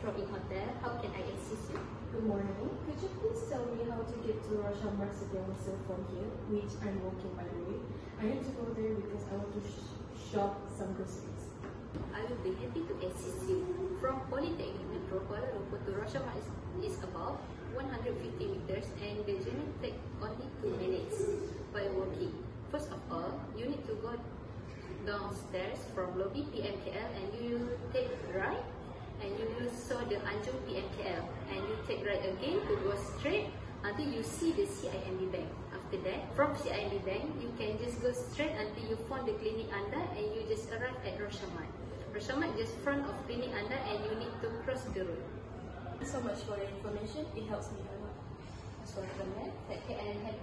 from Hotel. How can I assist you? Good morning. Could you please tell me how to get to Russia Marseille from here, which I'm walking by the way? I need to go there because I want to shop some groceries. I will be happy to assist you. From Polytechnic Metro Kuala Lumpur to Russia is about 150 meters and the journey takes only 2 minutes by walking. First of all, you need to go downstairs from lobby PMKL and you will take right and you will saw the Anjung PMKL and you take right again to go straight until you see the CIMB Bank. After that, from CIMB Bank, you can just go straight until you find the Clinic Anda and you just arrive at Roshamart. Roshamart just front of Clinic Anda and you need to cross the road. Thank you so much for your information. It helps me a lot. Most welcome, take care and have